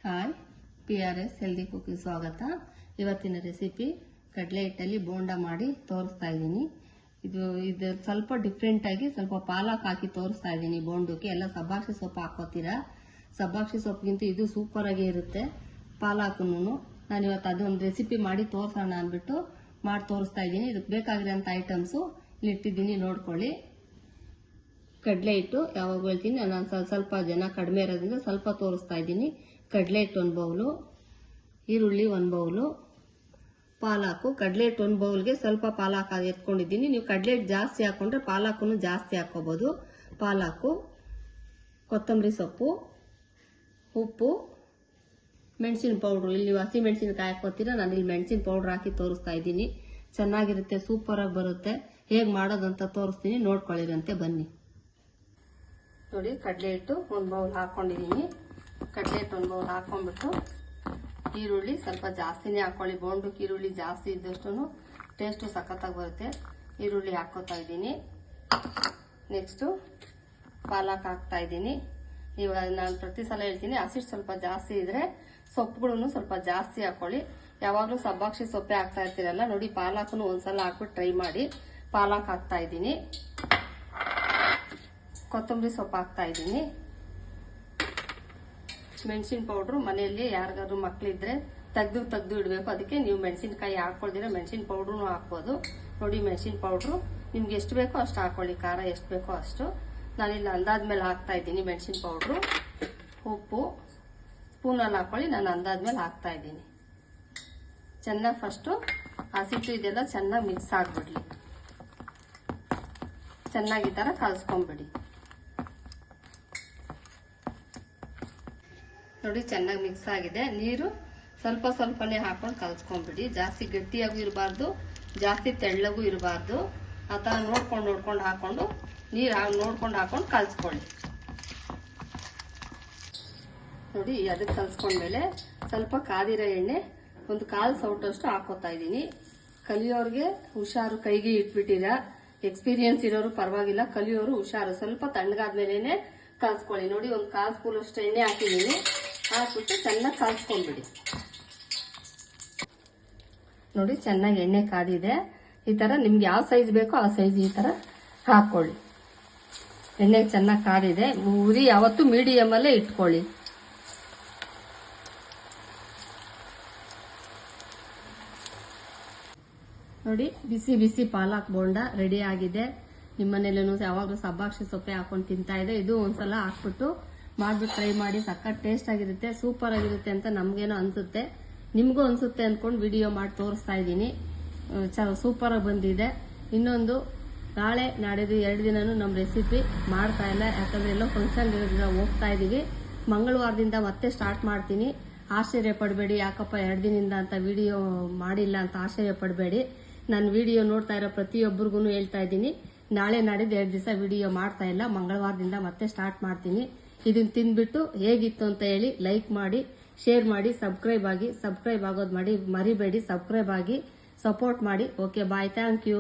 Hi, PRS healthy cooking ಸ್ವಾಗತ. ಇವತ್ತಿನ recipe ಕಡಲೆ ಹಿಟ್ಟಲ್ಲಿ ಬೋಂಡ ಮಾಡಿ ತೋರಿಸ್ತಾ ಇದ್ದೀನಿ. ಇದು ಸ್ವಲ್ಪ ಡಿಫ್ರೆಂಟ್ ಆಗಿ ಸ್ವಲ್ಪ ಪಾಲಕ್ ಹಾಕಿ ತೋರಿಸ್ತಾ ಇದ್ದೀನಿ. ಬೋಂಡಕ್ಕೆ ಎಲ್ಲ ಸಬ್ಬಾಕ್ಷಿ ಸೊಪ್ಪು ಹಾಕೋತೀರಾ. ಸಬ್ಬಾಕ್ಷಿ ಸೊಪ್ಪಿಗಿಂತ ಇದು ಸೂಪರ್ ಆಗಿ ಇರುತ್ತೆ. ಪಾಲಕನ್ನು ನಾನು ಇವತ್ತು ಅದೊಂದು ರೆಸಿಪಿ ಮಾಡಿ ತೋರಿಸೋಣ ಅಂದ್ಬಿಟ್ಟು ಮಾಡಿ ತೋರಿಸ್ತಾ ಇದ್ದೀನಿ. ಇದಕ್ಕೆ ಬೇಕಾಗಿರೋಂಥ ಐಟಮ್ಸು ಇಲ್ಲಿ ಇಟ್ಟಿದ್ದೀನಿ, ನೋಡ್ಕೊಳ್ಳಿ. ಕಡಲೆ ಹಿಟ್ಟು ಯಾವಾಗ ಹೇಳ್ತೀನಿ, ನಾನು ಸ್ವಲ್ಪ ಜನ ಕಡಿಮೆ ಇರೋದ್ರಿಂದ ಸ್ವಲ್ಪ ತೋರಿಸ್ತಾ ಇದ್ದೀನಿ. ಕಡಲೆ ಹಿಟ್ಟು 1 ಬೌಲು, ಈರುಳ್ಳಿ 1 ಬೌಲು, ಪಾಲಕು. ಕಡಲೆ ಹಿಟ್ಟು 1 ಬೌಲ್ಗೆ ಸ್ವಲ್ಪ ಪಾಲಕ್ ಎತ್ಕೊಂಡಿದ್ದೀನಿ. ನೀವು ಕಡಲೆ ಹಿಟ್ಟು ಜಾಸ್ತಿ ಹಾಕೊಂಡ್ರೆ ಪಾಲಕನ್ನು ಜಾಸ್ತಿ ಹಾಕೋಬಹುದು. ಪಾಲಕು, ಕೊತ್ತಂಬರಿ ಸೊಪ್ಪು, ಉಪ್ಪು, ಮೆಣಸಿನ ಪೌಡ್ರು. ಇಲ್ಲಿ ಹಸಿ ಮೆಣಸಿನಕಾಯಿ ಹಾಕೋತೀರಾ, ನಾನು ಇಲ್ಲಿ ಮೆಣಸಿನ ಪೌಡ್ರ್ ಹಾಕಿ ತೋರಿಸ್ತಾ ಇದ್ದೀನಿ. ಚೆನ್ನಾಗಿರುತ್ತೆ, ಸೂಪರ್ ಆಗಿ ಬರುತ್ತೆ. ಹೇಗೆ ಮಾಡೋದಂತ ತೋರಿಸ್ತೀನಿ, ನೋಡ್ಕೊಳ್ಳಿರಂತೆ ಬನ್ನಿ. ನೋಡಿ, ಕಡಲೆ ಹಿಟ್ಟು 1 ಬೌಲ್ ಹಾಕೊಂಡಿದ್ದೀನಿ. ಕಡಲೆ ಹಿಟ್ಟು 1 ಬೌಲ್ ಹಾಕೊಂಡ್ಬಿಟ್ಟು ಈರುಳ್ಳಿ ಸ್ವಲ್ಪ ಜಾಸ್ತಿನೇ ಹಾಕೊಳ್ಳಿ. ಬೋಂಡಕ್ಕೆ ಈರುಳ್ಳಿ ಜಾಸ್ತಿ ಇದ್ದಷ್ಟು ಟೇಸ್ಟು ಸಖತ್ತಾಗಿ ಬರುತ್ತೆ. ಈರುಳ್ಳಿ ಹಾಕೋತಾ ಇದ್ದೀನಿ. ನೆಕ್ಸ್ಟು ಪಾಲಕ್ ಹಾಕ್ತಾ ಇದ್ದೀನಿ. ಇವಾಗ ನಾನು ಪ್ರತಿ ಸಲ ಹೇಳ್ತೀನಿ, ಹಸಿಟ್ಟು ಸ್ವಲ್ಪ ಜಾಸ್ತಿ ಇದ್ರೆ ಸೊಪ್ಪುಗಳನ್ನು ಸ್ವಲ್ಪ ಜಾಸ್ತಿ ಹಾಕೊಳ್ಳಿ. ಯಾವಾಗಲೂ ಸಬ್ಬಾಕ್ಷಿ ಸೊಪ್ಪೆ ಹಾಕ್ತಾ ಇರ್ತೀರಲ್ಲ, ನೋಡಿ ಪಾಲಕನ್ನು ಒಂದ್ಸಲ ಹಾಕ್ಬಿಟ್ಟು ಟ್ರೈ ಮಾಡಿ. ಪಾಲಕ್ ಹಾಕ್ತಾ ಇದ್ದೀನಿ. ಕೊತ್ತಂಬರಿ ಸೊಪ್ಪು ಹಾಕ್ತಾ ಇದ್ದೀನಿ. ಮೆಣಸಿನ ಪೌಡ್ರು ಮನೆಯಲ್ಲಿ ಯಾರಿಗಾದ್ರು ಮಕ್ಳಿದ್ರೆ ತೆಗ್ದು ಇಡಬೇಕು. ಅದಕ್ಕೆ ನೀವು ಮೆಣಸಿನಕಾಯಿ ಹಾಕೊಳ್ದಿರ ಮೆಣಸಿನ ಪೌಡ್ರೂ ಹಾಕ್ಬೋದು. ನೋಡಿ, ಮೆಣಸಿನ ಪೌಡ್ರು ನಿಮ್ಗೆ ಎಷ್ಟು ಬೇಕೋ ಅಷ್ಟು ಹಾಕೊಳ್ಳಿ, ಖಾರ ಎಷ್ಟು ಬೇಕೋ ಅಷ್ಟು. ನಾನಿಲ್ಲಿ ಅಂದಾದ್ಮೇಲೆ ಹಾಕ್ತಾ ಇದ್ದೀನಿ ಮೆಣಸಿನ ಪೌಡ್ರು. ಉಪ್ಪು ಸ್ಪೂನಲ್ಲಿ ಹಾಕೊಳ್ಳಿ, ನಾನು ಅಂದಾದ್ಮೇಲೆ ಹಾಕ್ತಾ ಇದ್ದೀನಿ. ಚೆನ್ನಾಗಿ ಫಸ್ಟು ಹಸಿಟ್ಟು ಇದೆಲ್ಲ ಚೆನ್ನಾಗಿ ಮಿಕ್ಸ್ ಆಗಿಬಿಡ್ಲಿ. ಚೆನ್ನಾಗಿ ಈ ಥರ ಕಲಸ್ಕೊಂಡ್ಬಿಡಿ. ನೋಡಿ, ಚೆನ್ನಾಗಿ ಮಿಕ್ಸ್ ಆಗಿದೆ. ನೀರು ಸ್ವಲ್ಪ ಸ್ವಲ್ಪನೇ ಹಾಕೊಂಡು ಕಲ್ಸ್ಕೊಂಡ್ಬಿಡಿ. ಜಾಸ್ತಿ ಗಟ್ಟಿಯಾಗೂ ಇರಬಾರ್ದು, ಜಾಸ್ತಿ ತೆಳ್ಳಗೂ ಇರಬಾರ್ದು. ಆ ಥರ ನೋಡ್ಕೊಂಡು ಹಾಕೊಂಡು ನೀರು ನೋಡ್ಕೊಂಡು ಹಾಕೊಂಡು ಕಲ್ಸ್ಕೊಳ್ಳಿ. ನೋಡಿ, ಅದಕ್ಕೆ ಕಲ್ಸ್ಕೊಂಡ್ಮೇಲೆ ಸ್ವಲ್ಪ ಕಾದಿರೋ ಎಣ್ಣೆ 1 ಕಾಲು ಸೌಟಷ್ಟು ಹಾಕೋತಾ ಇದ್ದೀನಿ. ಕಲಿಯೋರ್ಗೆ ಹುಷಾರು, ಕೈಗೆ ಇಟ್ಬಿಟ್ಟಿರ. ಎಕ್ಸ್ಪೀರಿಯನ್ಸ್ ಇರೋರು ಪರವಾಗಿಲ್ಲ, ಕಲಿಯೋರು ಹುಷಾರು. ಸ್ವಲ್ಪ ತಣ್ಣಗಾದ್ಮೇಲೆ ಕಲ್ಸ್ಕೊಳ್ಳಿ. ನೋಡಿ, 1 ಕಾಲು ಸ್ಪೂನ್ ಅಷ್ಟು ಎಣ್ಣೆ ಹಾಕಿದ್ದೀನಿ. ಹಾಕ್ಬಿಟ್ಟು ಚೆನ್ನಾಗಿ ಕಲ್ಸ್ಕೊಂಡ್ಬಿಡಿ. ನೋಡಿ, ಚೆನ್ನಾಗಿ ಎಣ್ಣೆ ಕಾದಿದೆ. ಈ ತರ ನಿಮ್ಗೆ ಯಾವ ಸೈಜ್ ಬೇಕೋ ಆ ಸೈಜ್ ಈ ತರ ಹಾಕೊಳ್ಳಿ. ಎಣ್ಣೆ ಚೆನ್ನಾಗಿ ಕಾದಿದೆ. ಉರಿ ಯಾವತ್ತೂ ಮೀಡಿಯಂ ಅಲ್ಲೇ ಇಟ್ಕೊಳ್ಳಿ. ನೋಡಿ, ಬಿಸಿ ಬಿಸಿ ಪಾಲಕ್ ಬೋಂಡ ರೆಡಿ ಆಗಿದೆ. ನಿಮ್ಮನೇಲೂ ಯಾವಾಗಲೂ ಸಬ್ಬಾಕ್ಷಿ ಸೊಪ್ಪೆ ಹಾಕೊಂಡು ತಿಂತಾ ಇದೆ. ಇದು ಒಂದ್ಸಲ ಹಾಕ್ಬಿಟ್ಟು ಮಾಡ್ಬಿಟ್ಟು ಟ್ರೈ ಮಾಡಿ. ಸಖತ್ ಟೇಸ್ಟ್ ಆಗಿರುತ್ತೆ, ಸೂಪರ್ ಆಗಿರುತ್ತೆ ಅಂತ ನಮ್ಗೇನೋ ಅನ್ಸುತ್ತೆ, ನಿಮ್ಗೂ ಅನ್ಸುತ್ತೆ ಅಂದ್ಕೊಂಡು ವಿಡಿಯೋ ಮಾಡಿ ತೋರಿಸ್ತಾ ಇದ್ದೀನಿ. ಸೂಪರ್ ಆಗಿ ಬಂದಿದೆ. ಇನ್ನೊಂದು ನಾಳೆ ನಾಡಿದ್ದು 2 ದಿನನೂ ನಮ್ಮ ರೆಸಿಪಿ ಮಾಡ್ತಾ ಇಲ್ಲ, ಯಾಕಂದ್ರೆ ಎಲ್ಲೋ ಫಂಕ್ಷನ್ ಇರೋದ್ರಿಂದ ಹೋಗ್ತಾ ಇದೀವಿ. ಮಂಗಳವಾರದಿಂದ ಮತ್ತೆ ಸ್ಟಾರ್ಟ್ ಮಾಡ್ತೀನಿ. ಆಶ್ಚರ್ಯ ಪಡಬೇಡಿ, ಯಾಕಪ್ಪ 2 ದಿನದಿಂದ ಅಂತ ವಿಡಿಯೋ ಮಾಡಿಲ್ಲ ಅಂತ ಆಶ್ಚರ್ಯ ಪಡಬೇಡಿ. ನಾನು ವಿಡಿಯೋ ನೋಡ್ತಾ ಇರೋ ಪ್ರತಿಯೊಬ್ಬರಿಗೂ ಹೇಳ್ತಾ ಇದ್ದೀನಿ, ನಾಳೆ ನಾಡಿದ್ದು 2 ದಿವಸ ವಿಡಿಯೋ ಮಾಡ್ತಾ ಇಲ್ಲ. ಮಂಗಳವಾರದಿಂದ ಮತ್ತೆ ಸ್ಟಾರ್ಟ್ ಮಾಡ್ತೀನಿ. ಇದನ್ನ ತಿಂದ್ಬಿಟ್ಟು ಹೇಗಿತ್ತು ಅಂತ ಹೇಳಿ ಲೈಕ್ ಮಾಡಿ, ಶೇರ್ ಮಾಡಿ, ಸಬ್ಸ್ಕ್ರೈಬ್ ಆಗೋದು ಮರಿಬೇಡಿ. ಸಬ್ಸ್ಕ್ರೈಬ್ ಆಗಿ ಸಪೋರ್ಟ್ ಮಾಡಿ. Okay, bye, thank you.